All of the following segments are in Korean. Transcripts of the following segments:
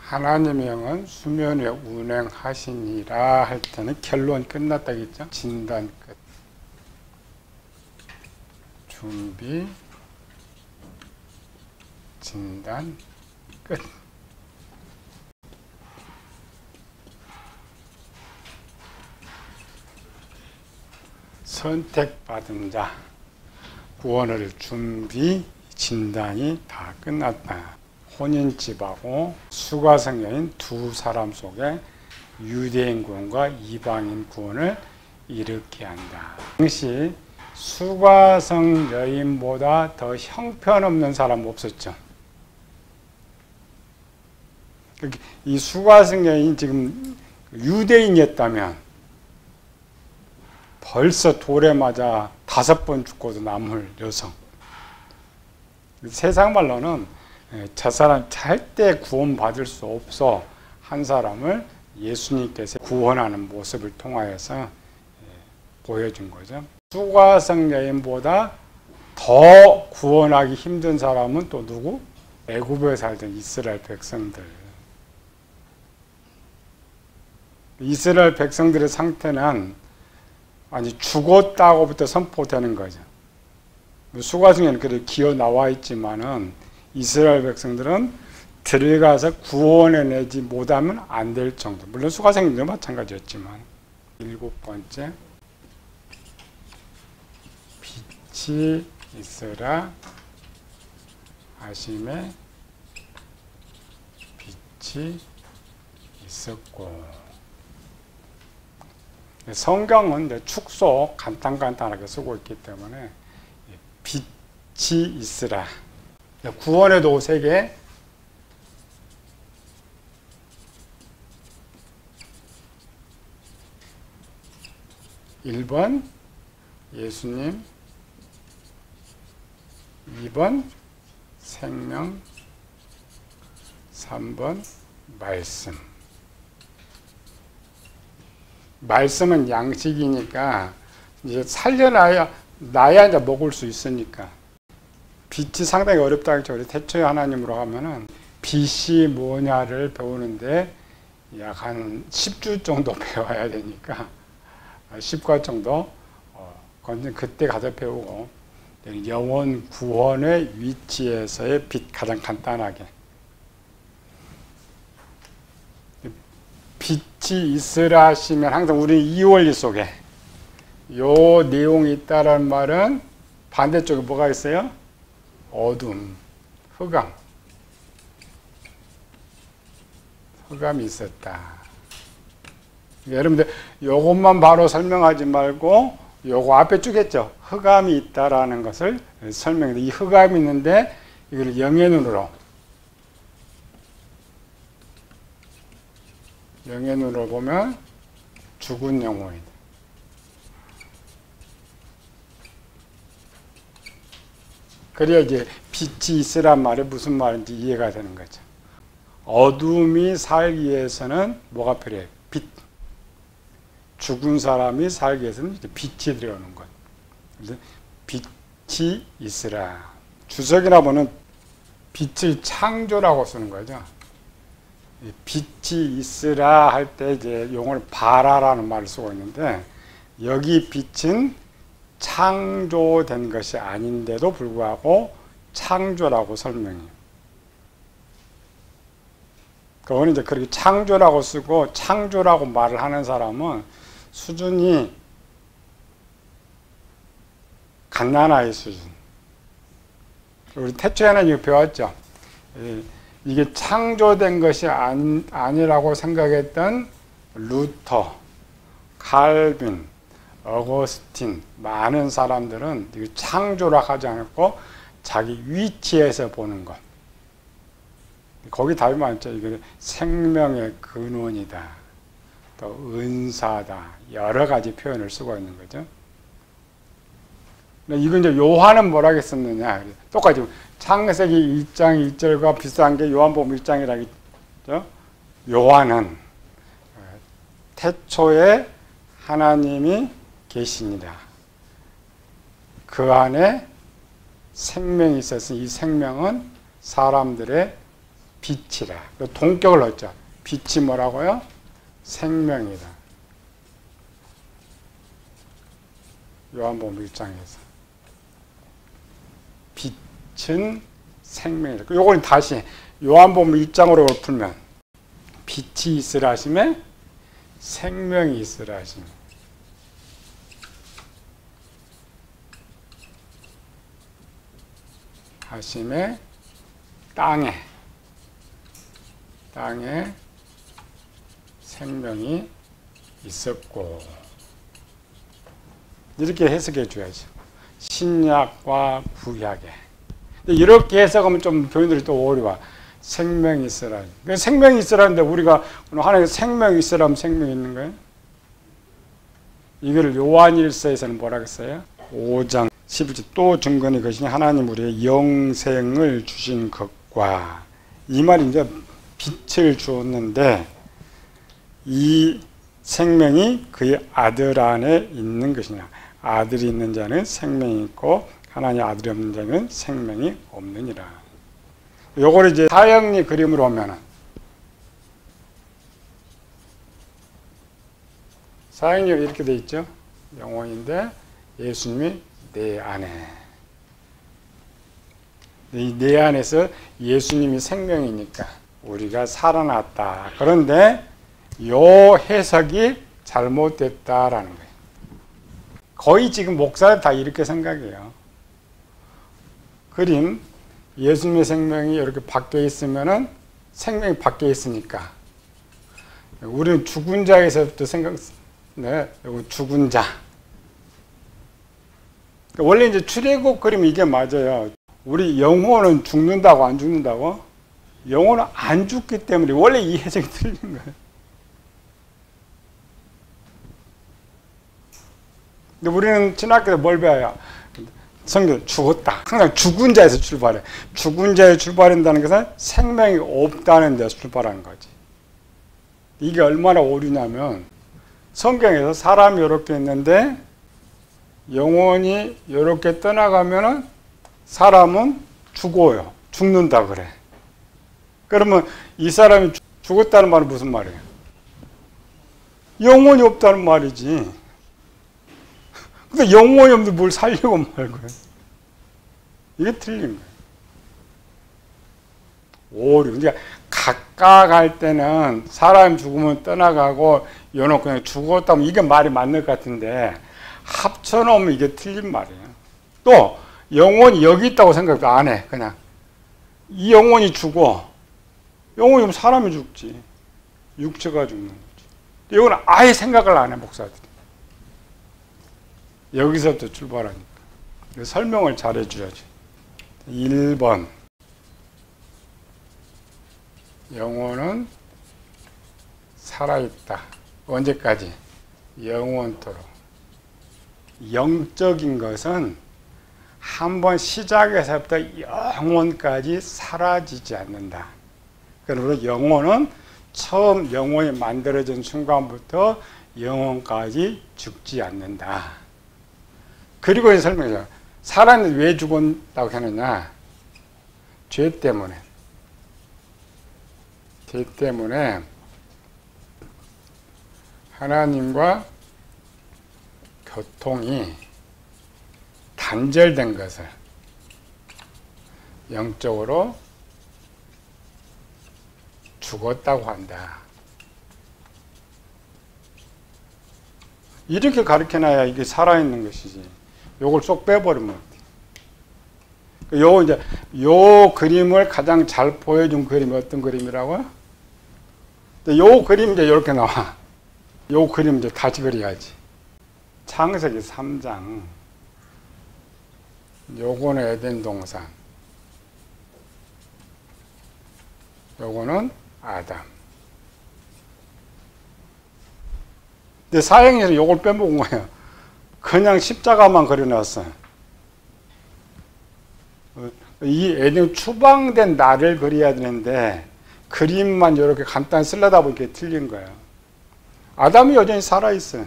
하나님의 영은 수면에 운행하시니라 할 때는 결론 끝났다겠죠? 진단 끝. 준비, 진단 끝. 선택받은 자, 구원을 준비, 진단이 다 끝났다. 혼인집하고 수가성여인 두 사람 속에 유대인 구원과 이방인 구원을 일으키게 한다. 당시 수가성 여인보다 더 형편없는 사람 없었죠. 이 수가성 여인이 지금 유대인이었다면 벌써 돌에 맞아 5번 죽고도 남을 여성. 세상 말로는 저 사람 절대 구원받을 수 없어 한 사람을 예수님께서 구원하는 모습을 통하여서 보여준 거죠. 수가성 여인보다 더 구원하기 힘든 사람은 또 누구? 애굽에 살던 이스라엘 백성들. 이스라엘 백성들의 상태는 아니 죽었다고부터 선포되는 거죠. 수가성에는 그렇게 기어 나와 있지만은 이스라엘 백성들은 들어가서 구원해내지 못하면 안 될 정도. 물론 수가성도 마찬가지였지만. 7번째, 빛이 있으라 하심에 빛이 있었고. 성경은 축소 간단하게 쓰고 있기 때문에 빛이 있으라. 구원의 도색에 (1번) 예수님, 2번 생명, 3번 말씀. 말씀은 양식이니까 이제 살려놔야 이제 먹을 수 있으니까. 빛이 상당히 어렵다 했죠. 우리 태초의 하나님으로 가면은 빛이 뭐냐를 배우는데 약 한 10주 정도 배워야 되니까 10과 정도 그때 가서 배우고, 영혼 구원의 위치에서의 빛 가장 간단하게 빛이 있으라 하시면 항상 우리 이 원리 속에 요 내용이 있다라는 말은 반대쪽에 뭐가 있어요? 어둠, 흑암이 있었다. 여러분들 요것만 바로 설명하지 말고 요거 앞에 쭉 했죠. 흑암이 있다라는 것을 설명해. 이 흑암이 있는데 이걸 영의 눈으로 보면 죽은 영혼이다. 그래야 이제 빛이 있으란 말이 무슨 말인지 이해가 되는 거죠. 어둠이 살기 위해서는 뭐가 필요해요? 빛. 죽은 사람이 살기 위해서는 이제 빛이 들어오는 것. 그래서 빛이 있으라. 주석이나 보면 빛을 창조라고 쓰는 거죠. 빛이 있으라 할 때 이제 용어를 바라라는 말을 쓰고 있는데, 여기 빛은 창조된 것이 아닌데도 불구하고 창조라고 설명해요. 그거는 이제 그렇게 창조라고 쓰고 창조라고 말을 하는 사람은 수준이 갓난아이 수준. 우리 태초에는 이거 배웠죠. 이게 창조된 것이 아니라고 생각했던 루터, 칼빈, 어거스틴, 많은 사람들은 이거 창조라 하지 않았고 자기 위치에서 보는 것. 거기 답이 많죠. 이게 생명의 근원이다, 또 은사다, 여러 가지 표현을 쓰고 있는 거죠. 이건 이제 요한은 뭐라고 썼느냐. 똑같이 창세기 1장 1절과 비슷한 게 요한복음 1장이라겠죠. 요한은 태초에 하나님이 계시니라. 그 안에 생명이 있었으니 이 생명은 사람들의 빛이라. 동격을 넣었죠. 빛이 뭐라고요? 생명이다. 요한복음 1장에서. 빛은 생명이다. 요걸 다시 요한복음 1장으로 풀면 빛이 있으라 하심에 생명이 있으라 하심에 땅에 생명이 있었고, 이렇게 해석해 줘야죠. 신약과 구약에. 이렇게 해석하면 좀 교인들이 또 오류와 생명이 있으라. 생명이 있으라는데 우리가 하나님께 생명이 있으라면 생명이 있는 거예요? 이걸 요한일서에서는 뭐라고 했어요? 5장 11절 또 증거니 것이니 하나님 우리의 영생을 주신 것과, 이 말이 이제 빛을 주었는데 이 생명이 그의 아들 안에 있는 것이냐. 아들이 있는 자는 생명이 있고 하나님 아들이 없는 자는 생명이 없느니라. 요걸 이제 사형리 그림으로 오면은, 사형리 이렇게 돼 있죠. 영혼인데 예수님이 내 안에. 이 내 안에서 예수님이 생명이니까 우리가 살아났다. 그런데 요 해석이 잘못됐다라는 거예요. 거의 지금 목사들 다 이렇게 생각해요. 그림, 예수님의 생명이 이렇게 바뀌어 있으면은 생명이 바뀌어 있으니까 우리는 죽은 자에서부터 네, 죽은 자. 원래 이제 출애굽 그림이 이게 맞아요. 우리 영혼은 죽는다고 안 죽는다고? 영혼은 안 죽기 때문에 원래 이 해석이 틀린 거예요. 근데 우리는 신학교에서 뭘 배워요? 성경 죽었다. 항상 죽은 자에서 출발해. 죽은 자에 출발한다는 것은 생명이 없다는 데서 출발하는 거지. 이게 얼마나 오류냐면, 성경에서 사람이 이렇게 있는데 영혼이 이렇게 떠나가면은 사람은 죽어요. 죽는다 그래. 그러면 이 사람이 죽었다는 말은 무슨 말이에요? 영혼이 없다는 말이지. 근데 영혼이 없는데 뭘 살려고 말고요. 이게 틀린 거예요. 오류. 그러니까 각각 할 때는 사람 죽으면 떠나가고 연옥 그냥 죽었다면 이게 말이 맞는 것 같은데, 합쳐놓으면 이게 틀린 말이에요. 또 영혼이 여기 있다고 생각 안 해. 그냥 이 영혼이 죽어. 영혼이면 사람이 죽지. 육체가 죽는 거지. 이건 아예 생각을 안 해, 목사들이. 여기서부터 출발하니까. 설명을 잘 해줘야지. 1번. 영혼은 살아있다. 언제까지? 영원토록. 영적인 것은 한번 시작에서부터 영원까지 사라지지 않는다. 그러므로 영혼은 처음 영혼이 만들어진 순간부터 영혼까지 죽지 않는다. 그리고 이 설명이죠. 사람이 왜 죽었다고 하느냐? 죄 때문에. 죄 때문에 하나님과 교통이 단절된 것을 영적으로 죽었다고 한다. 이렇게 가르쳐놔야 이게 살아있는 것이지. 요걸 쏙 빼버리면 어때? 요 그림을 가장 잘 보여준 그림이 어떤 그림이라고요? 요 그림 이제 이렇게 나와. 요 그림 이제 다시 그려야지. 창세기 3장. 요거는 에덴 동산. 요거는 아담. 근데 사형에서 요걸 빼먹은 거예요. 그냥 십자가만 그려놨어. 이 에덴 추방된 나를 그려야 되는데 그림만 이렇게 간단히 쓰려다 보니까 틀린 거예요. 아담이 여전히 살아있어요.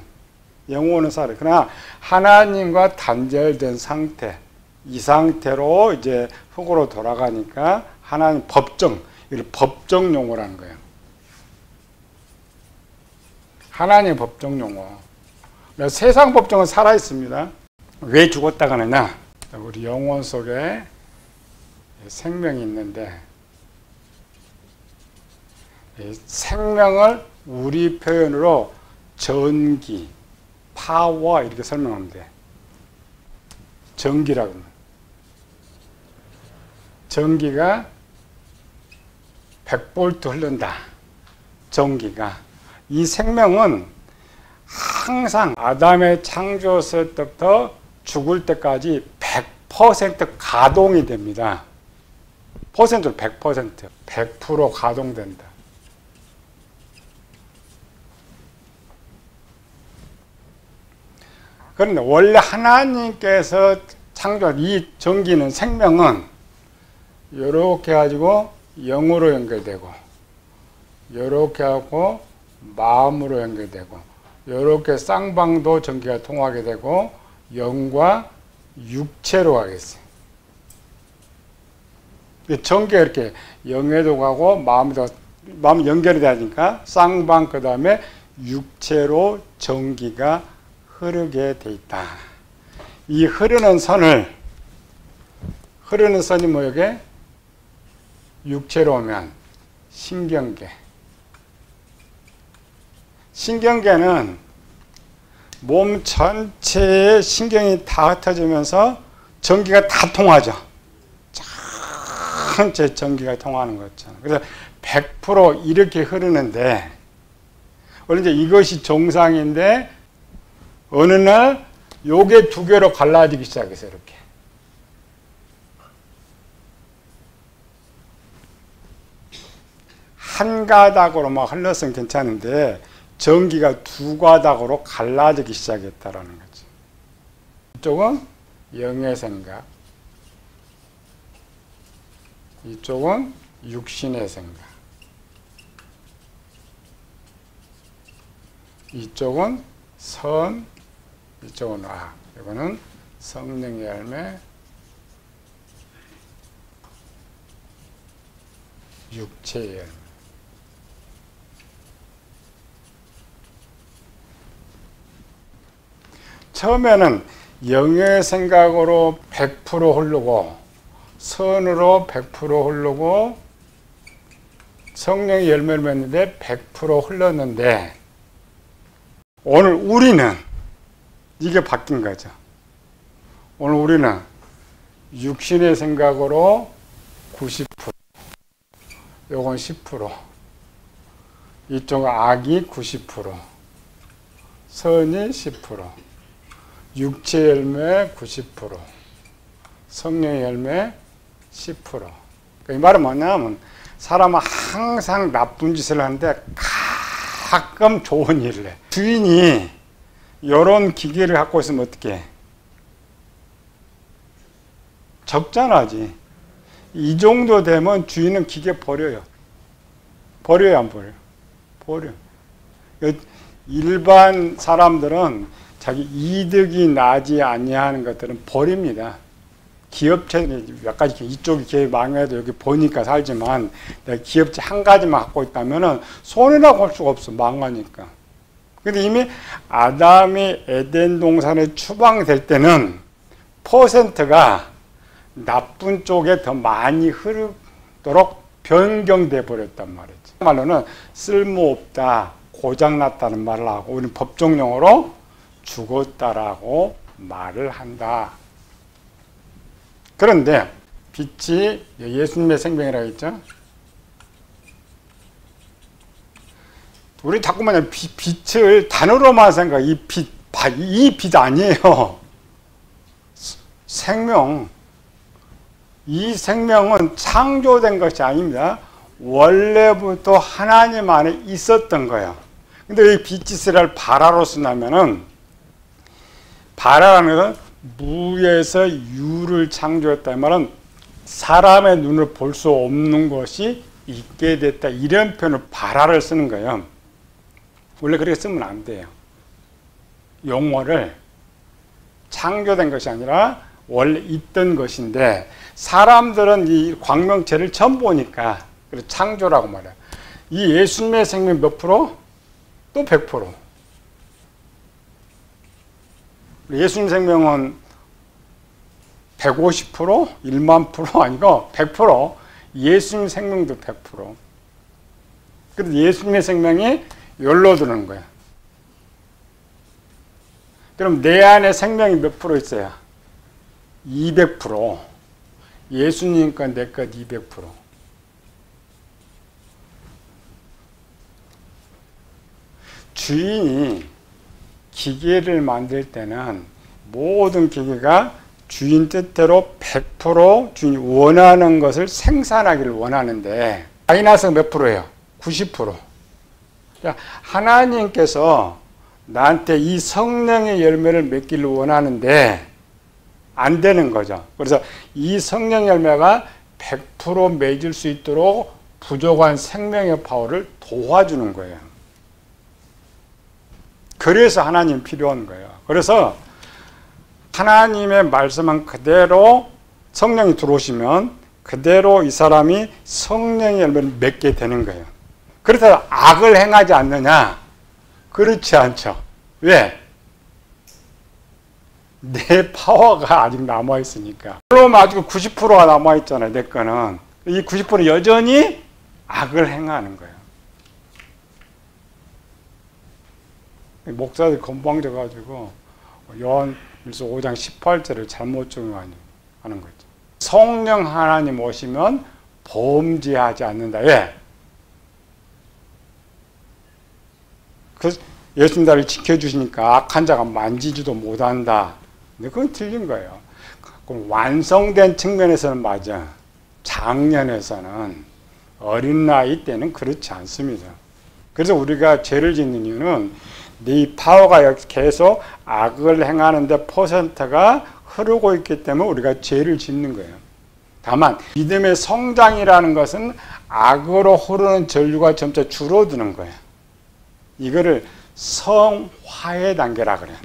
영혼은 살아요. 그러나 하나님과 단절된 상태, 이 상태로 이제 흙으로 돌아가니까 하나님 법정, 이걸 법정 용어라는 거예요. 하나님의 법정 용어. 세상 법정은 살아있습니다. 왜 죽었다고 하느냐? 우리 영혼 속에 생명이 있는데 생명을 우리 표현으로 전기, 파워 이렇게 설명하면 돼. 전기라고 합니다. 전기가 100V 흐른다. 전기가. 이 생명은 항상 아담의 창조했을 때부터 죽을 때까지 100% 가동이 됩니다. 퍼센트로 100%, 100% 가동된다. 그런데 원래 하나님께서 창조한 이 전기는 생명은 이렇게 가지고 영으로 연결되고 이렇게 하고 마음으로 연결되고 이렇게 쌍방도 전기가 통하게 되고 영과 육체로 가겠어요. 전기가 이렇게 영에도 가고 마음에도 마음 연결이 되니까 쌍방 그 다음에 육체로 전기가 흐르게 돼 있다. 이 흐르는 선이 뭐게? 육체로 오면 신경계. 신경계는 몸 전체에 신경이 다 흩어지면서 전기가 다 통하죠. 전체 전기가 통하는 거죠. 그래서 100% 이렇게 흐르는데 원래 이제 이것이 정상인데 어느 날 요게 두 개로 갈라지기 시작했어요. 이렇게. 한 가닥으로만 흘렀으면 괜찮은데 전기가 두 가닥으로 갈라지기 시작했다라는 거죠. 이쪽은 영의 생각, 이쪽은 육신의 생각, 이쪽은 선, 이쪽은 악. 이거는 성령의 열매, 육체의 열매. 처음에는 영의 생각으로 100% 흐르고 선으로 100% 흐르고 성령의 열매를 맺는데 100% 흘렀는데 오늘 우리는 이게 바뀐 거죠. 오늘 우리는 육신의 생각으로 90%, 요건 10%, 이쪽 악이 90%, 선이 10%, 육체 열매 90%, 성령의 열매 10%. 이 말은 뭐냐면 사람은 항상 나쁜 짓을 하는데 가끔 좋은 일을 해. 주인이 이런 기계를 갖고 있으면 어떡해? 적잖아지. 이 정도 되면 주인은 기계 버려요. 버려요, 안 버려요? 버려. 일반 사람들은 자기 이득이 나지 아니하는 것들은 버립니다. 기업체는 몇 가지 이쪽이 기업이 망해도 여기 보니까 살지만 내가 기업체 한 가지만 갖고 있다면은 손해라고 할 수가 없어. 망하니까. 근데 이미 아담이 에덴 동산에 추방될 때는 퍼센트가 나쁜 쪽에 더 많이 흐르도록 변경돼 버렸단 말이지. 말로는 쓸모없다, 고장났다는 말을 하고 우리는 법정용어로 죽었다라고 말을 한다. 그런데 빛이 예수님의 생명이라고 했죠. 우리 자꾸만 빛을 단어로만 생각해. 이 빛 아니에요. 생명. 이 생명은 창조된 것이 아닙니다. 원래부터 하나님 안에 있었던 거예요. 근데 이 빛이 쓰랄 바라로 쓴다면은 바라라는 것은 무에서 유를 창조했다. 이 말은 사람의 눈을 볼 수 없는 것이 있게 됐다. 이런 표현을 바라를 쓰는 거예요. 원래 그렇게 쓰면 안 돼요. 용어를 창조된 것이 아니라 원래 있던 것인데 사람들은 이 광명체를 처음 보니까 그래서 창조라고 말해요. 이 예수님의 생명 몇 프로? 또 100%. 예수님 생명은 150%? 1만 프로 아니고 100%. 예수님 생명도 100%. 그래서 예수님의 생명이 열로 드는 거야. 그럼 내 안에 생명이 몇 프로 있어요? 200%. 예수님 것, 내 것 200%. 주인이 기계를 만들 때는 모든 기계가 주인 뜻대로 100% 주인이 원하는 것을 생산하기를 원하는데 마이너스가 몇 프로예요? 90%. 그러니까 하나님께서 나한테 이 성령의 열매를 맺기를 원하는데 안 되는 거죠. 그래서 이 성령 열매가 100% 맺을 수 있도록 부족한 생명의 파워를 도와주는 거예요. 그래서 하나님 필요한 거예요. 그래서 하나님의 말씀은 그대로 성령이 들어오시면 그대로 이 사람이 성령의 열매를 맺게 되는 거예요. 그래서 악을 행하지 않느냐? 그렇지 않죠. 왜? 내 파워가 아직 남아있으니까. 그럼 아직 90%가 남아있잖아요. 내 거는. 이 90%는 여전히 악을 행하는 거예요. 목사들이 건방져가지고 요한일서 5장 18절을 잘못 적용하는 거죠. 성령 하나님 오시면 범죄하지 않는다. 왜? 그 예수님 나를 지켜주시니까 악한 자가 만지지도 못한다. 근데 그건 틀린 거예요. 그럼 완성된 측면에서는 맞아. 작년에서는 어린 나이 때는 그렇지 않습니다. 그래서 우리가 죄를 짓는 이유는 네 파워가 계속 악을 행하는데 퍼센트가 흐르고 있기 때문에 우리가 죄를 짓는 거예요. 다만 믿음의 성장이라는 것은 악으로 흐르는 전류가 점차 줄어드는 거예요. 이거를 성화의 단계라 그래요.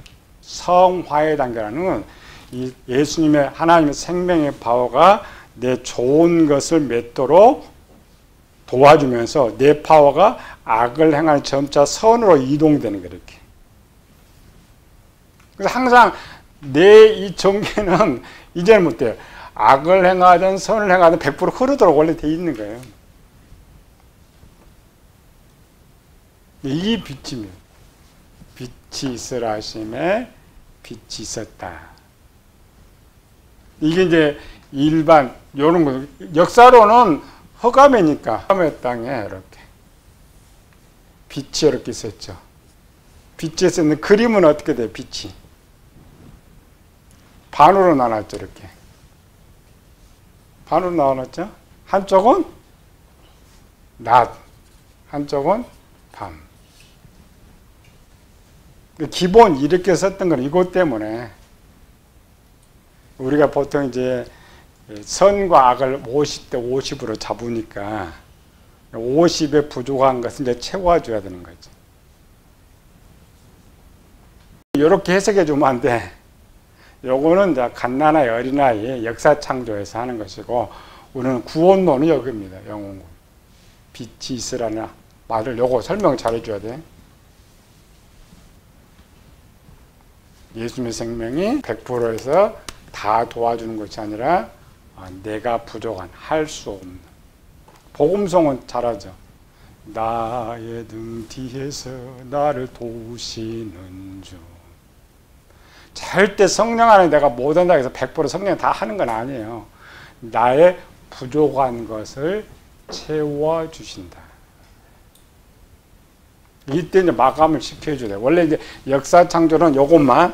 성화의 단계라는 건 이 예수님의 하나님의 생명의 파워가 내 좋은 것을 맺도록 도와주면서 내 파워가 악을 행하는 점차 선으로 이동되는 거예요. 이렇게. 그래서 항상 내 이 전개는 이제는 못 돼요. 악을 행하든 선을 행하든 100% 흐르도록 원래 돼 있는 거예요. 이 빛이면 빛이 있으라 하심에 빛이 있었다. 이게 이제 일반 이런 거 역사로는 흑암이니까 흑암의 땅에 이렇게 빛이 이렇게 있었죠. 빛이 있었는데 그림은 어떻게 돼요? 빛이 반으로 나눴죠. 이렇게 반으로 나눴죠. 한쪽은 낮, 한쪽은 밤. 기본 이렇게 썼던 건 이것 때문에 우리가 보통 이제 선과 악을 50대 50으로 잡으니까 50에 부족한 것은 이제 채워줘야 되는 거죠. 이렇게 해석해 주면 안 돼. 요거는 이제 갓난아이 어린아이의 역사 창조에서 하는 것이고 우리는 구원론은 여기입니다. 영웅. 빛이 있으라는 말을 요거 설명 잘 해줘야 돼. 예수님의 생명이 100%에서 다 도와주는 것이 아니라 내가 부족한, 할 수 없는. 복음성은 잘하죠. 나의 등 뒤에서 나를 도우시는 주. 절대 성령 안에 내가 못한다 해서 100% 성령이 다 하는 건 아니에요. 나의 부족한 것을 채워주신다. 이때 이제 마감을 시켜줘야 돼. 원래 이제 역사 창조는 요것만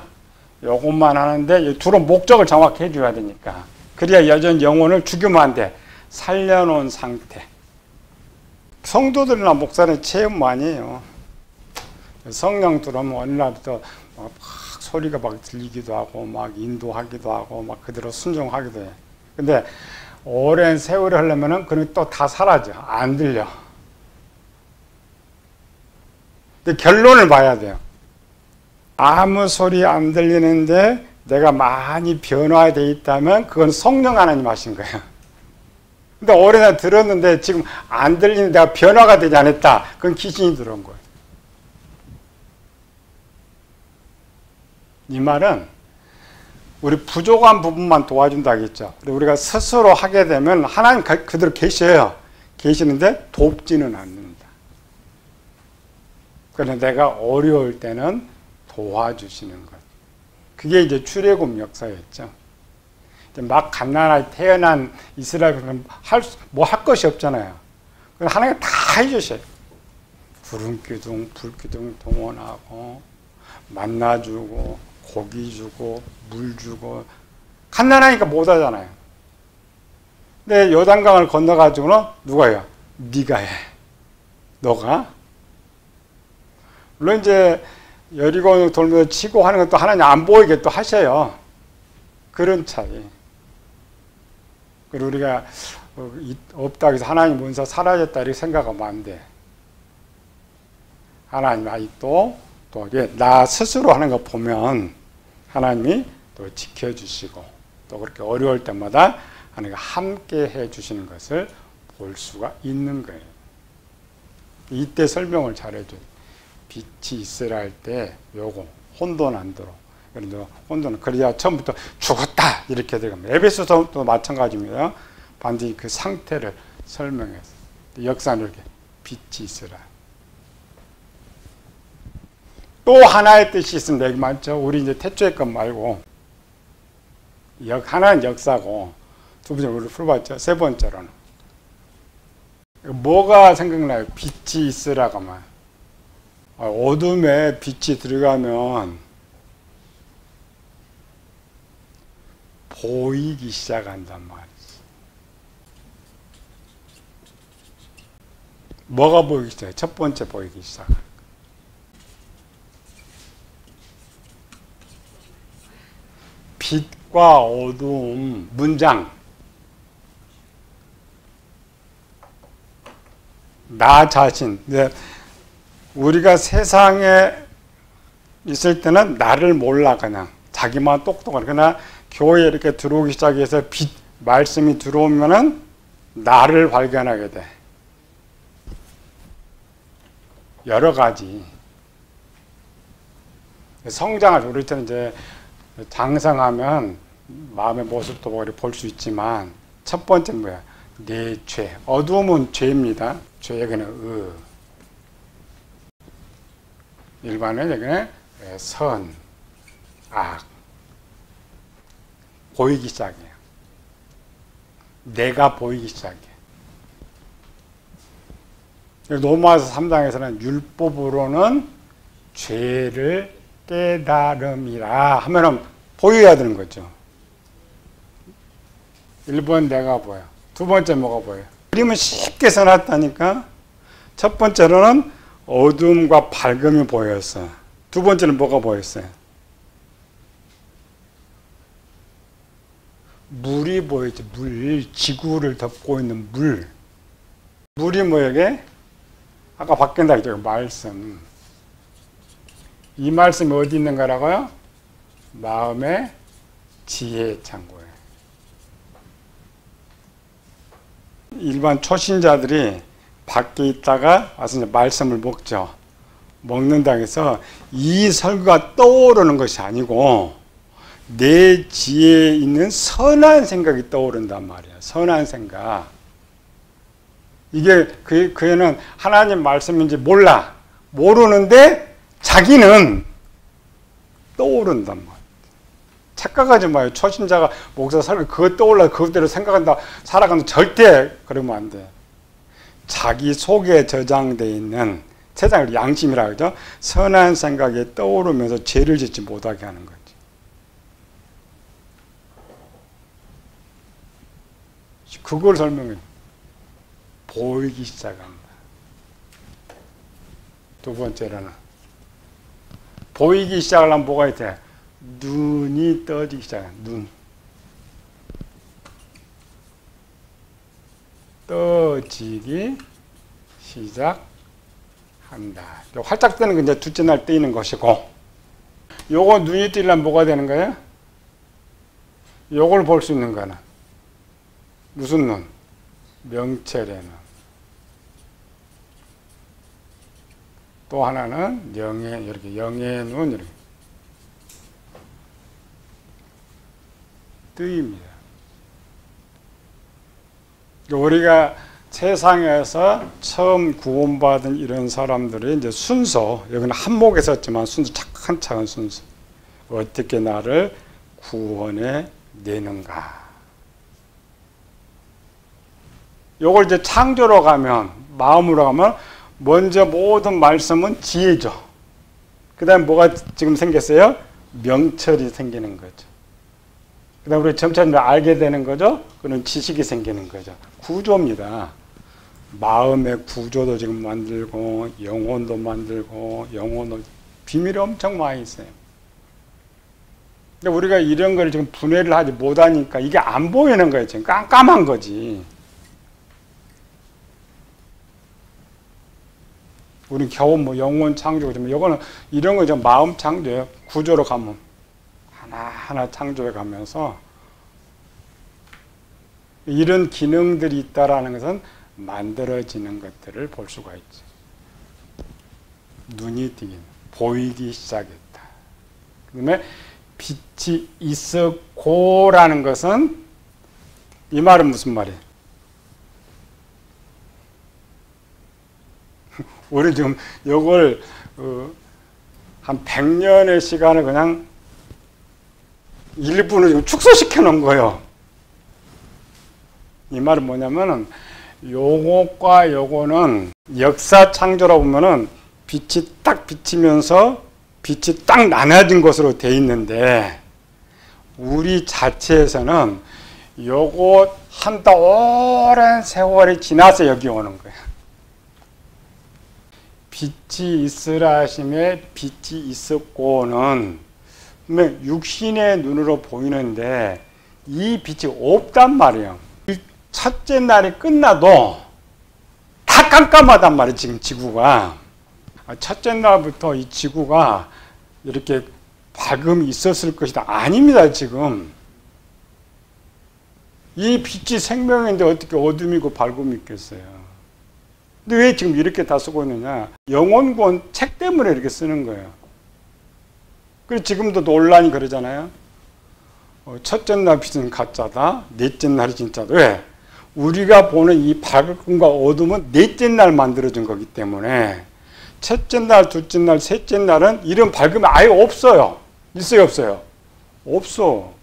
하는데 둘은 목적을 정확히 해줘야 되니까. 그래야 여전히 영혼을 죽이면 안 돼. 살려놓은 상태. 성도들이나 목사는 체험 많이 해요. 성령 들어오면 어느 날부터 막 소리가 막 들리기도 하고 막 인도하기도 하고 막 그대로 순종하기도 해. 근데 오랜 세월이 흐르면은 그는 또 다 사라져. 안 들려. 근데 결론을 봐야 돼요. 아무 소리 안 들리는데 내가 많이 변화되어 있다면 그건 성령 하나님 하신 거예요. 근데 오래나 들었는데 지금 안 들리는 데가 변화가 되지 않았다. 그건 귀신이 들어온 거예요. 이 말은 우리 부족한 부분만 도와준다 하겠죠. 우리가 스스로 하게 되면 하나님 그대로 계셔요. 계시는데 돕지는 않는다. 그런데 내가 어려울 때는 도와주시는 것. 그게 이제 출애굽 역사였죠. 막 갓난아기 태어난 이스라엘은 뭐 할 것이 없잖아요. 하나님 다 해주셔요. 구름 기둥, 불 기둥 동원하고 만나주고 고기 주고 물 주고 갓난아기니까 못 하잖아요. 근데 요단강을 건너가지고는 누가 해요? 네가 해. 너가. 물론 이제 여리고 돌면서 치고 하는 것도 하나님 안 보이게 또 하셔요. 그런 차이. 그리고 우리가 없다 해서 하나님 문서 사라졌다 이렇게 생각하면 안 돼. 하나님 아직도 또 나 스스로 하는 거 보면 하나님이 또 지켜주시고 또 그렇게 어려울 때마다 하나님과 함께 해주시는 것을 볼 수가 있는 거예요. 이때 설명을 잘해줘요. 빛이 있으라 할 때 요거 혼돈 안 들어. 그런데 혼돈은 그래야 처음부터 죽었다 이렇게 들어갑니다. 에베소서도 마찬가지입니다. 반드시 그 상태를 설명해서 역사는 이렇게 빛이 있으라. 또 하나의 뜻이 있습니다. 여기 많죠. 우리 이제 태초의 것 말고 하나는 역사고 두 번째 우리 풀어봤죠. 세 번째로는 뭐가 생각나요? 빛이 있으라고만. 어둠에 빛이 들어가면 보이기 시작한단 말이지. 뭐가 보이기 시작해? 첫 번째 보이기 시작해. 빛과 어두움, 문장. 나 자신. 우리가 세상에 있을 때는 나를 몰라, 그냥. 자기만 똑똑하네. 그러나 교회에 이렇게 들어오기 시작해서 빛, 말씀이 들어오면은 나를 발견하게 돼. 여러 가지. 성장을, 우리 때는 이제 장성하면 마음의 모습도 볼 수 있지만, 첫 번째 뭐야? 내 죄. 어두움은 죄입니다. 죄, 여기는 일반은 여기는 선, 악. 보이기 시작해요. 내가 보이기 시작해. 로마서 3장에서는 율법으로는 죄를 깨달음이라 하면은 보여야 되는 거죠. 1번 내가 보여. 두 번째 뭐가 보여? 그림은 쉽게 써놨다니까. 첫 번째로는 어둠과 밝음이 보였어. 두 번째는 뭐가 보였어요? 물이 보이죠. 물, 지구를 덮고 있는 물. 물이 뭐예요? 아까 바뀐다 했죠. 말씀. 이 말씀이 어디 있는 거라고요? 마음의 지혜 창고에. 일반 초신자들이 밖에 있다가 와서 이제 말씀을 먹죠. 먹는다 해서 이 설교가 떠오르는 것이 아니고 내 지혜에 있는 선한 생각이 떠오른단 말이야. 선한 생각. 이게 그 애는 하나님 말씀인지 몰라. 모르는데 자기는 떠오른단 말이야. 착각하지 마요. 초신자가 목사 설교 그거 떠올라 그것대로 생각한다 살아간다. 절대 그러면 안 돼. 자기 속에 저장되어 있는 세상을 양심이라고 하죠. 선한 생각이 떠오르면서 죄를 짓지 못하게 하는 거지. 그걸 설명해. 보이기 시작합니다. 두 번째로는 보이기 시작하려면 뭐가 있대? 눈이 떠지기 시작해. 눈. 떠지기 시작한다. 활짝 뜨는 건 이제 둘째 날 뜨이는 것이고, 요거 눈이 뜨려면 뭐가 되는 거예요? 요걸 볼 수 있는 거는 무슨 눈? 명철에는. 또 하나는 영에, 이렇게 영의 눈, 이렇게 뜨입니다. 우리가 세상에서 처음 구원받은 이런 사람들이 이제 순서, 여기는 한목에 썼지만 순서, 착한 작은 순서. 어떻게 나를 구원해 내는가. 요걸 이제 창조로 가면, 마음으로 가면, 먼저 모든 말씀은 지혜죠. 그 다음에 뭐가 지금 생겼어요? 명철이 생기는 거죠. 그 다음에 우리 점차 알게 되는 거죠? 그런 지식이 생기는 거죠. 구조입니다. 마음의 구조도 지금 만들고, 영혼도 만들고, 영혼도, 비밀이 엄청 많이 있어요. 근데 우리가 이런 걸 지금 분해를 하지 못하니까 이게 안 보이는 거예요. 지금 깜깜한 거지. 우리 겨우 뭐 영혼 창조지만 이거는 이런 거 좀 마음 창조예요. 구조로 가면 하나하나 창조해 가면서 이런 기능들이 있다라는 것은 만들어지는 것들을 볼 수가 있지. 눈이 띄긴 보이기 시작했다. 그다음에 빛이 있었고라는 것은 이 말은 무슨 말이에요? 우리 지금 이걸 한 100년의 시간을 그냥 1분을 지금 축소시켜 놓은 거예요. 이 말은 뭐냐면은 요것과 요거는 역사 창조라고 보면은 빛이 딱 비치면서 빛이 딱 나눠진 것으로 돼 있는데 우리 자체에서는 요거 한다 오랜 세월이 지나서 여기 오는 거예요. 빛이 있으라 하심에 빛이 있었고는 육신의 눈으로 보이는데 이 빛이 없단 말이에요. 첫째 날이 끝나도 다 깜깜하단 말이에요. 지금 지구가. 첫째 날부터 이 지구가 이렇게 밝음이 있었을 것이다. 아닙니다. 지금. 이 빛이 생명인데 어떻게 어둠이고 밝음이 있겠어요. 근데 왜 지금 이렇게 다 쓰고 있느냐? 영혼구원 책 때문에 이렇게 쓰는 거예요. 그래서 지금도 논란이 그러잖아요. 첫째 날 빛은 가짜다. 넷째 날이 진짜다. 왜? 우리가 보는 이 밝음과 어둠은 넷째 날 만들어진 거기 때문에 첫째 날, 둘째 날, 셋째 날은 이런 밝음이 아예 없어요. 있어요, 없어요? 없어.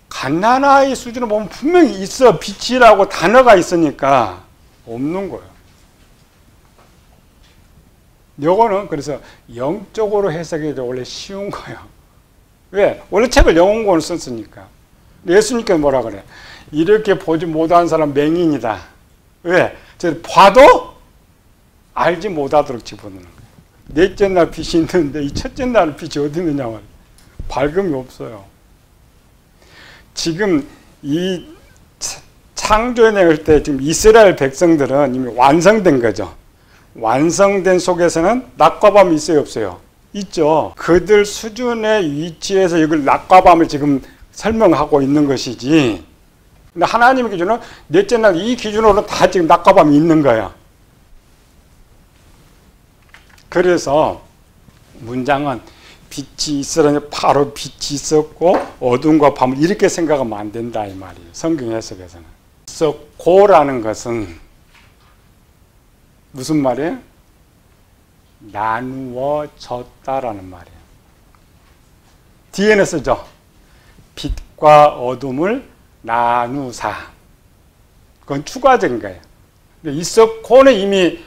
갓난아이 수준으로 보면 분명히 있어. 빛이라고 단어가 있으니까 없는 거예요. 요거는 그래서 영적으로 해석이 원래 쉬운 거예요. 왜? 원래 책을 영혼구원을 썼으니까. 예수님께서 뭐라 그래? 이렇게 보지 못한 사람 맹인이다. 왜? 봐도 알지 못하도록 집어넣는 거예요. 넷째 날 빛이 있는데 이 첫째 날 빛이 어디 있느냐 말이에요. 밝음이 없어요. 지금 이 창조해낼 때 지금 이스라엘 백성들은 이미 완성된 거죠. 완성된 속에서는 낮과 밤이 있어요, 없어요? 있죠. 그들 수준의 위치에서 이걸 낮과 밤을 지금 설명하고 있는 것이지. 근데 하나님의 기준은 넷째 날 이 기준으로 다 지금 낮과 밤이 있는 거야. 그래서 문장은 빛이 있으라니 바로 빛이 있었고 어둠과 밤을 이렇게 생각하면 안 된다 이 말이에요. 성경 해석에서는. 있었고라는 것은 무슨 말이에요? 나누어졌다라는 말이에요. 뒤에는 쓰죠. 빛과 어둠을 나누사. 그건 추가적인 거예요. 있었고는 이미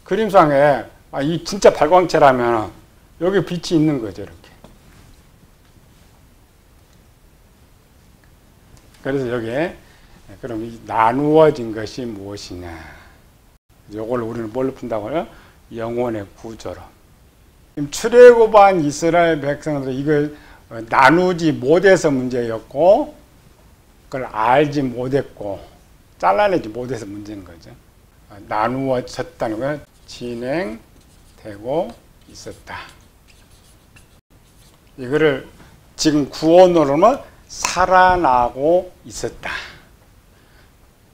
그림상에 이 진짜 발광체라면 여기 빛이 있는 거죠. 이렇게. 그래서 여기에 그럼 이 나누어진 것이 무엇이냐. 이걸 우리는 뭘로 푼다고요? 영혼의 구조로. 출애굽한 이스라엘 백성들 이걸 나누지 못해서 문제였고 그걸 알지 못했고 잘라내지 못해서 문제인 거죠. 나누어졌다는 건 진행되고 있었다. 이거를 지금 구원으로는 살아나고 있었다.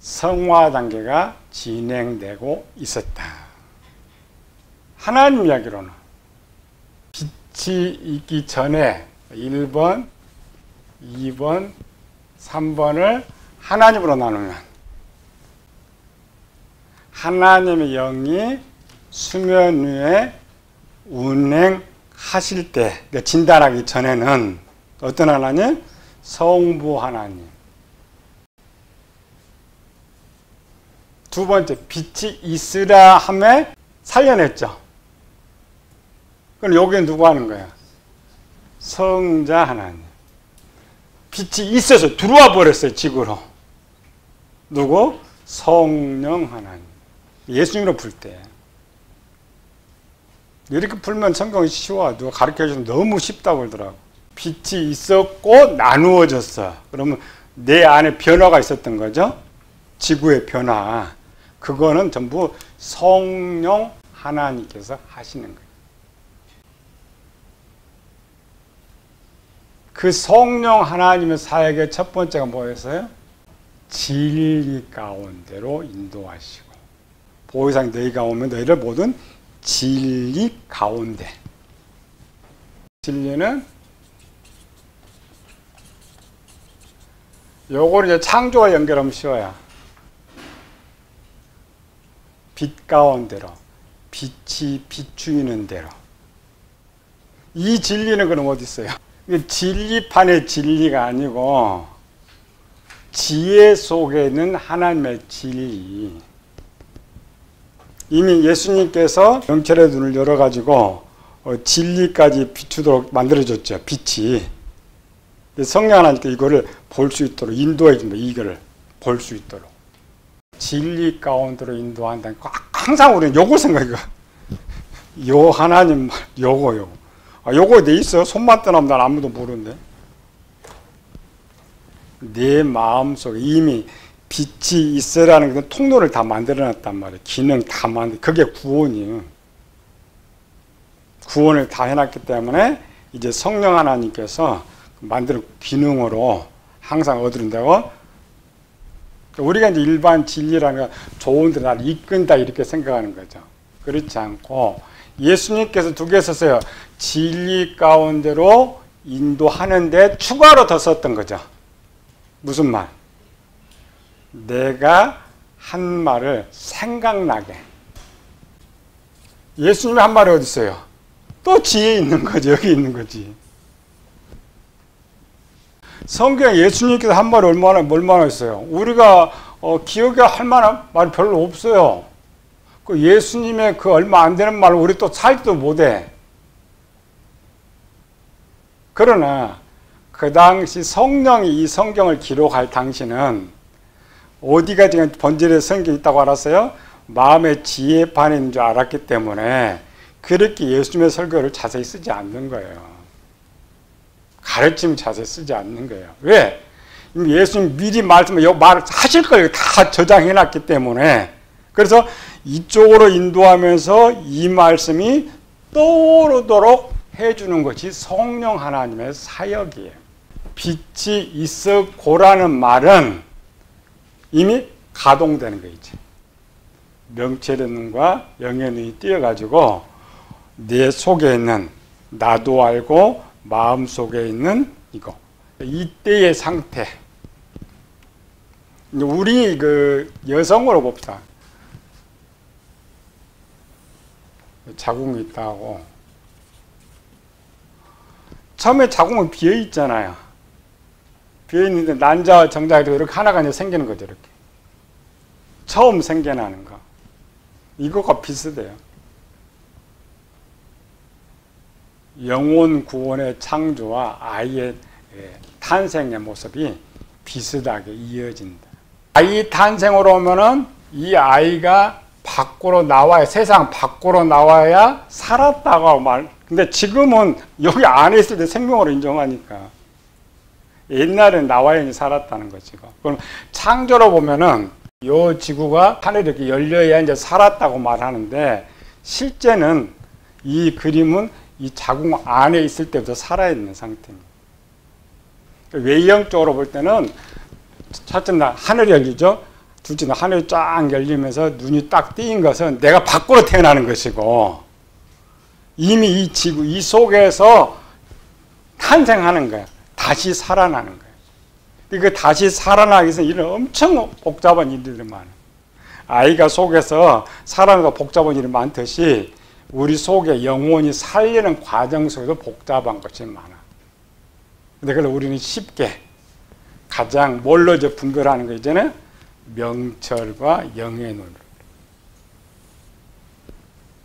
성화 단계가 진행되고 있었다. 하나님 이야기로는 빛이 있기 전에 1번, 2번, 3번을 하나님으로 나누면 하나님의 영이 수면 위에 운행하실 때, 진단하기 전에는 어떤 하나님? 성부 하나님. 두 번째, 빛이 있으라 함에 살려냈죠. 그럼 여기에 누구 하는 거야? 성자 하나님. 빛이 있어서 들어와 버렸어요, 지구로. 누구? 성령 하나님. 예수님으로 풀 때. 이렇게 풀면 성경이 쉬워. 누가 가르쳐주면 너무 쉽다고 그러더라고. 빛이 있었고 나누어졌어. 그러면 내 안에 변화가 있었던 거죠. 지구의 변화. 그거는 전부 성령 하나님께서 하시는 거예요. 그 성령 하나님의 사역의 첫 번째가 뭐였어요? 진리 가운데로 인도하시고, 보혜상 너희가 오면 너희를 모든 진리 가운데. 진리는 요거를 이제 창조와 연결하면 쉬워요. 빛 가운데로, 빛이 비추이는 대로. 이 진리는 그럼 어디 있어요? 진리판의 진리가 아니고 지혜 속에 있는 하나님의 진리. 이미 예수님께서 영철의 눈을 열어가지고 진리까지 비추도록 만들어줬죠. 빛이. 성령 하나님께 이거를 볼 수 있도록 인도해 줍니다. 이거를 볼 수 있도록. 진리 가운데로 인도한다는 거 항상 우리는 요거 생각해요. 요 하나님 요거. 요거 돼 있어. 손만 떠나면 난 아무도 모르는데. 내 마음속에 이미 빛이 있으라는 그 통로를 다 만들어놨단 말이에요. 기능 다 그게 구원이에요. 구원을 다 해놨기 때문에 이제 성령 하나님께서 만드는 기능으로 항상 얻으린다고. 우리가 이제 일반 진리라는 건 좋은 데 나를 이끈다 이렇게 생각하는 거죠. 그렇지 않고 예수님께서 두 개 썼어요. 진리 가운데로 인도하는데 추가로 더 썼던 거죠. 무슨 말? 내가 한 말을 생각나게. 예수님의 한 말이 어디 있어요? 또 지혜 있는 거지. 여기 있는 거지. 성경에 예수님께서 한 말이 얼마나 있어요? 우리가 기억에 할 만한 말이 별로 없어요. 그 예수님의 그 얼마 안 되는 말을 우리 또 살지도 못해. 그러나 그 당시 성령이 이 성경을 기록할 당시는 어디가 지금 본질의 성경이 있다고 알았어요? 마음의 지혜판에 있는 줄 알았기 때문에 그렇게 예수님의 설교를 자세히 쓰지 않는 거예요. 가르침 자세히 쓰지 않는 거예요. 왜? 예수님 미리 말을 하실 걸 다 저장해놨기 때문에. 그래서 이쪽으로 인도하면서 이 말씀이 떠오르도록 해주는 것이 성령 하나님의 사역이에요. 빛이 있었고라는 말은 이미 가동되는 거이지. 명철의 눈과 영의 눈이 띄어가지고 내 속에 있는 나도 알고 마음 속에 있는 이거. 이때의 상태. 우리 그 여성으로 봅시다. 자궁이 있다고. 처음에 자궁은 비어 있잖아요. 비어 있는데 난자와 정자가 이렇게 하나가 이제 생기는 거죠, 이렇게. 처음 생겨나는 거. 이것과 비슷해요. 영혼 구원의 창조와 아이의 탄생의 모습이 비슷하게 이어진다. 아이 탄생으로 오면은 이 아이가 밖으로 나와야, 세상 밖으로 나와야 살았다고 근데 지금은 여기 안에 있을 때 생명으로 인정하니까. 옛날엔 나와야 살았다는 거지. 그럼 창조로 보면은 요 지구가 하늘이 이렇게 열려야 이제 살았다고 말하는데, 실제는 이 그림은 이 자궁 안에 있을 때부터 살아있는 상태입니다. 외형적으로 볼 때는 첫째 날 하늘이 열리죠. 둘째 하늘이 쫙 열리면서 눈이 딱 띄인 것은 내가 밖으로 태어나는 것이고 이미 이 지구, 이 속에서 탄생하는 거야. 다시 살아나는 거야. 그 다시 살아나기 위해서 이런 엄청 복잡한 일들이 많아. 아이가 속에서 살아나가 복잡한 일이 많듯이 우리 속에 영혼이 살리는 과정 속에도 복잡한 것이 많아. 근데 그걸 우리는 쉽게 가장 뭘로 이제 분별하는 거 있잖아요. 명철과 영의 눈으로.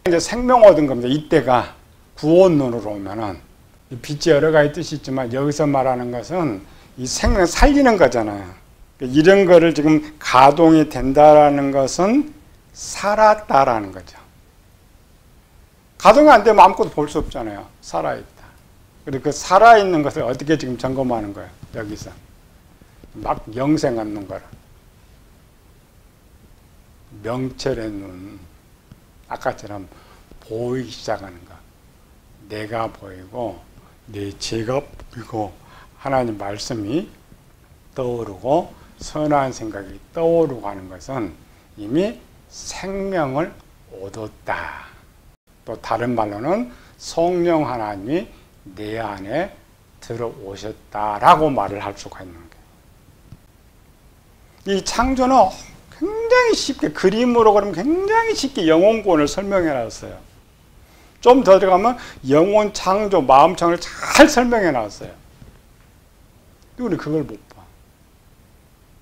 이제 생명 얻은 겁니다. 이때가 구원론으로 오면은 빛이 여러 가지 뜻이 있지만 여기서 말하는 것은 이 생명 살리는 거잖아요. 이런 거를 지금 가동이 된다라는 것은 살았다라는 거죠. 가동이 안 되면 아무것도 볼 수 없잖아요. 살아있다. 그리고 그 살아있는 것을 어떻게 지금 점검하는 거예요. 여기서 막 영생 얻는 거라. 명철의 눈, 아까처럼 보이기 시작하는 거. 내가 보이고 내 죄가 보이고 하나님 말씀이 떠오르고 선한 생각이 떠오르고 하는 것은 이미 생명을 얻었다. 또 다른 말로는 성령 하나님이 내 안에 들어오셨다라고 말을 할 수가 있는 거예요. 이 창조는 굉장히 쉽게 그림으로 그러면 굉장히 쉽게 영혼권을 설명해 놨어요. 좀 더 들어가면 영혼 창조, 마음 창조를 잘 설명해 놨어요. 우리 그걸 못 봐.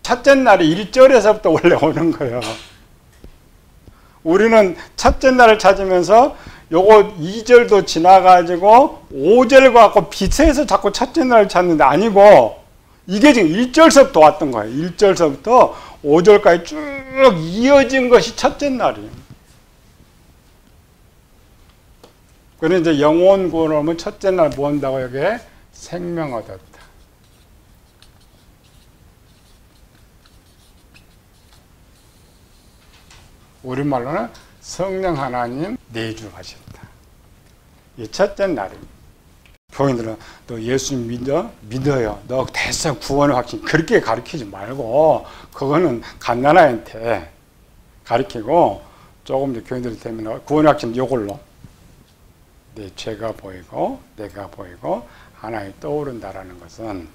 첫째 날이 1절에서부터 원래 오는 거예요. 우리는 첫째 날을 찾으면서 요거 2절도 지나가지고 5절 갖고 비슷해서 자꾸 첫째 날을 찾는데 아니고 이게 지금 1절서부터 왔던 거예요. 1절서부터 5절까지 쭉 이어진 것이 첫째 날이에요. 그래서 이제 영혼구원 오면 첫째 날 뭐 한다고 여기에 생명 얻었다. 우리말로는 성령 하나님 내주하셨다. 이 첫째 날입니다. 교인들은 너 예수님 믿어요. 너 됐어. 구원의 확신. 그렇게 가르치지 말고 그거는 갓난아이한테 가르치고 조금 더 교인들 되면 구원의 확신 요걸로 내 죄가 보이고 내가 보이고 하나님이 떠오른다라는 것은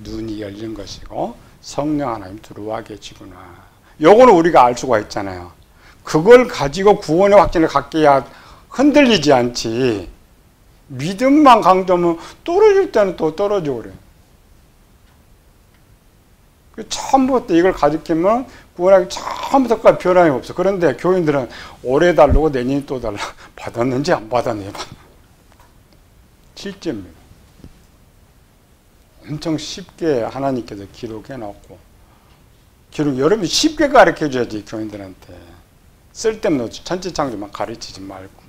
눈이 열린 것이고 성령 하나님 들어와 계시구나. 요거는 우리가 알 수가 있잖아요. 그걸 가지고 구원의 확신을 갖게야 흔들리지 않지. 믿음만 강조하면 떨어질 때는 또 떨어지고 그래요. 처음부터 이걸 가지키면 구원하기 처음부터까지 변함이 없어. 그런데 교인들은 올해 달라고 내년에 또 달라. 받았는지 안 받았는지 실제입니다. 엄청 쉽게 하나님께서 기록해놓고 여러분이 쉽게 가르쳐줘야지. 교인들한테 쓸데없는 천지창조만 가르치지 말고